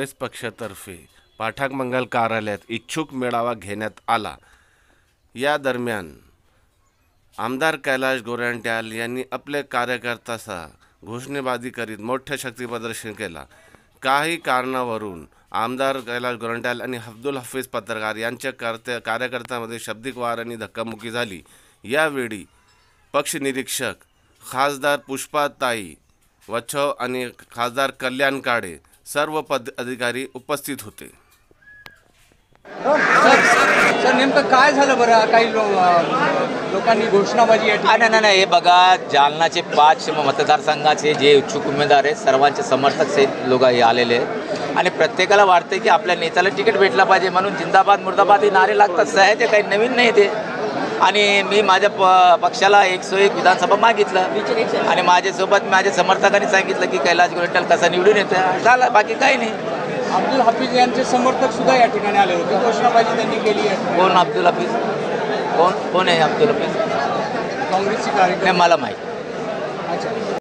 काँग्रेस पक्षातर्फे पाठक मंगल कार्यालयात इच्छुक मेळावा घेण्यात आला। या दरम्यान आमदार कैलाश गोरंट्याल यांनी आपले कार्यकर्त्यांसह घोषणाबाजी करीत मोठे शक्ती प्रदर्शन केला। काही कारणावरून आमदार कैलाश गोरंट्याल आणि अब्दुल हफीज पत्रकार यांच्या कार्यकर्त्यांमध्ये शब्दिक वाद आणि धक्काबुक्की झाली। यावेळी पक्ष निरीक्षक खासदार पुष्पाताई वच्छव आणि खासदार कल्याण काळे सर्व अधिकारी उपस्थित होते। सर नेमकं काय झालं बरं? काही लोकांनी घोषणाबाजी नाही हे बघा, जालनाचे 5 मतदारसंघाचे जे इच्छुक उमेदवार आहेत सर्वांचे समर्थक सहित लोक हे आलेले आहेत आणि प्रत्येकाला वाटते की आपल्या नेत्याला तिकीट भेटला पाहिजे म्हणून जिंदाबाद मुर्दाबाद हे नारे लागतात। ते काही नवीन नाही ते। आणि मी माझ्या पक्षाला 101 विधानसभा मागितलं आणि माझ्यासोबत माझ्या समर्थकांनी सांगितलं की कैलाश गोरंट्याल कसा निवडून येतं, झालं, बाकी काही नाही। अब्दुल हफीज यांचे समर्थक सुद्धा या ठिकाणी आले होते, घोषणाबाजी त्यांनी केली आहे। कोण अब्दुल हफीज? कोण आहे अब्दुल हफीज? काँग्रेसची कार्यकर्ते मला माहीत। अच्छा।